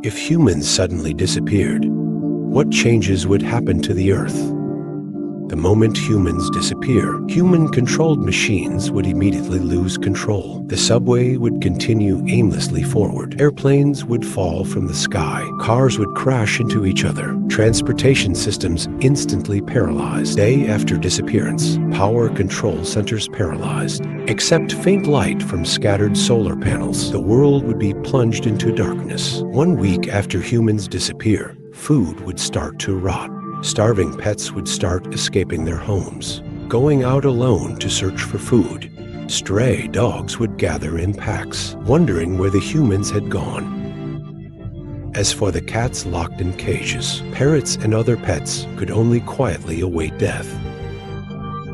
If humans suddenly disappeared, what changes would happen to the Earth? The moment humans disappear, human-controlled machines would immediately lose control. The subway would continue aimlessly forward. Airplanes would fall from the sky. Cars would crash into each other. Transportation systems instantly paralyzed. Day after disappearance, power control centers paralyzed. Except faint light from scattered solar panels, the world would be plunged into darkness. 1 week after humans disappear, food would start to rot. Starving pets would start escaping their homes, going out alone to search for food. Stray dogs would gather in packs, wondering where the humans had gone. As for the cats locked in cages, parrots and other pets could only quietly await death.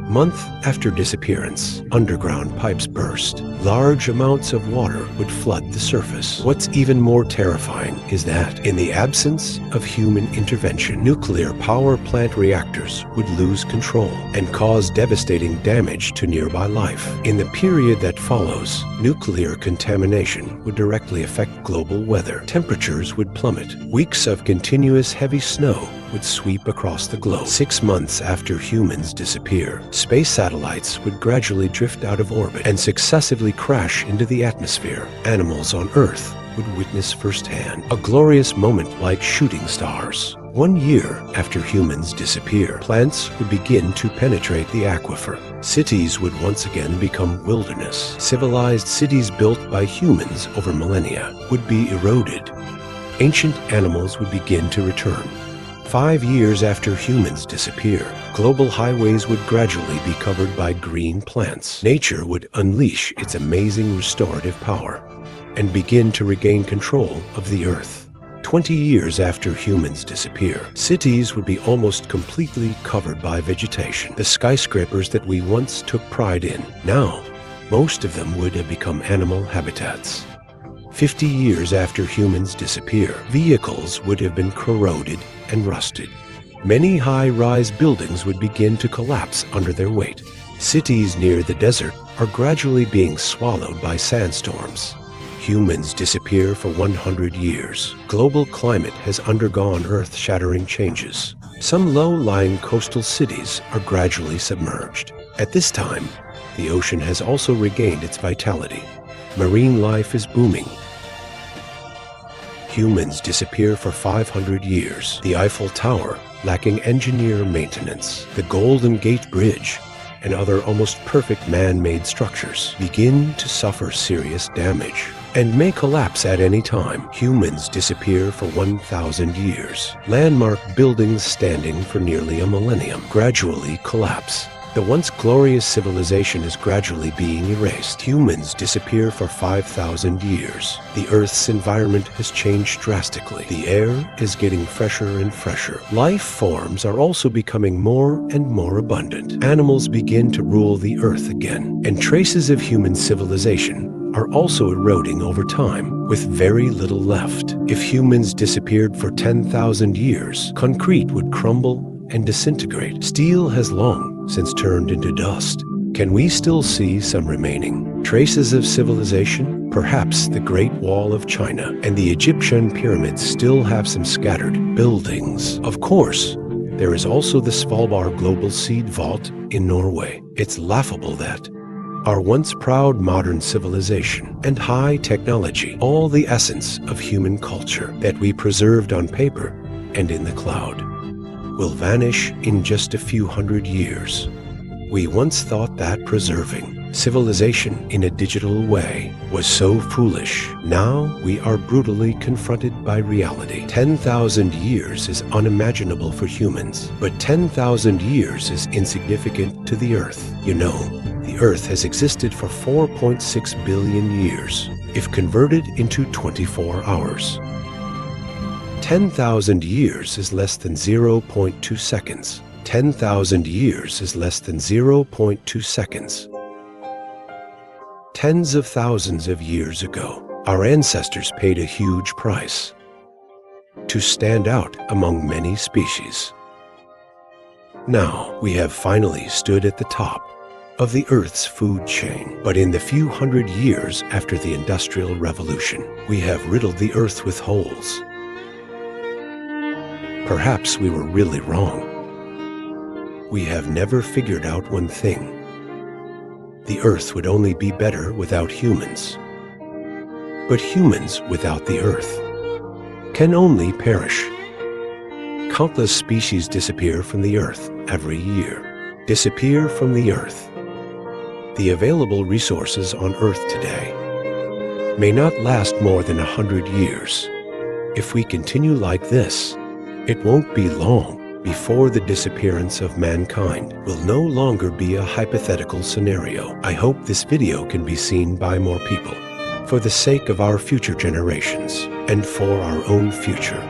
Month after disappearance, underground pipes burst. Large amounts of water would flood the surface. What's even more terrifying is that, in the absence of human intervention, nuclear power plant reactors would lose control and cause devastating damage to nearby life. In the period that follows, nuclear contamination would directly affect global weather. Temperatures would plummet. Weeks of continuous heavy snow would sweep across the globe. 6 months after humans disappear, space satellites would gradually drift out of orbit and successively crash into the atmosphere. Animals on Earth would witness firsthand a glorious moment like shooting stars. 1 year after humans disappear, plants would begin to penetrate the aquifer. Cities would once again become wilderness. Civilized cities built by humans over millennia would be eroded. Ancient animals would begin to return. 5 years after humans disappear, global highways would gradually be covered by green plants. Nature would unleash its amazing restorative power and begin to regain control of the Earth. 20 years after humans disappear, cities would be almost completely covered by vegetation. The skyscrapers that we once took pride in, now, most of them would have become animal habitats. 50 years after humans disappear, vehicles would have been corroded and rusted. Many high-rise buildings would begin to collapse under their weight. Cities near the desert are gradually being swallowed by sandstorms. Humans disappear for 100 years. Global climate has undergone earth-shattering changes. Some low-lying coastal cities are gradually submerged. At this time, the ocean has also regained its vitality. Marine life is booming. Humans disappear for 500 years. The Eiffel Tower, lacking engineer maintenance, the Golden Gate Bridge, and other almost perfect man-made structures begin to suffer serious damage and may collapse at any time. Humans disappear for 1,000 years. Landmark buildings standing for nearly a millennium gradually collapse. The once glorious civilization is gradually being erased. Humans disappear for 5,000 years. The Earth's environment has changed drastically. The air is getting fresher and fresher. Life forms are also becoming more and more abundant. Animals begin to rule the Earth again, and traces of human civilization are also eroding over time, with very little left. If humans disappeared for 10,000 years, concrete would crumble and disintegrate. Steel has long since turned into dust. Can we still see some remaining traces of civilization? Perhaps the Great Wall of China and the Egyptian pyramids still have some scattered buildings. Of course, there is also the Svalbard Global Seed Vault in Norway. It's laughable that our once proud modern civilization and high technology, all the essence of human culture that we preserved on paper and in the cloud, will vanish in just a few hundred years. We once thought that preserving civilization in a digital way was so foolish. Now we are brutally confronted by reality. 10,000 years is unimaginable for humans, but 10,000 years is insignificant to the Earth. You know, the Earth has existed for 4.6 billion years, if converted into 24 hours. 10,000 years is less than 0.2 seconds. 10,000 years is less than 0.2 seconds. Tens of thousands of years ago, our ancestors paid a huge price to stand out among many species. Now, we have finally stood at the top of the Earth's food chain. But in the few hundred years after the Industrial Revolution, we have riddled the Earth with holes Perhaps we were really wrong. We have never figured out one thing. The Earth would only be better without humans. But humans without the Earth can only perish. Countless species disappear from the Earth every year. Disappear from the Earth. The available resources on Earth today may not last more than 100 years. If we continue like this, it won't be long before the disappearance of mankind will no longer be a hypothetical scenario. I hope this video can be seen by more people, for the sake of our future generations and for our own future.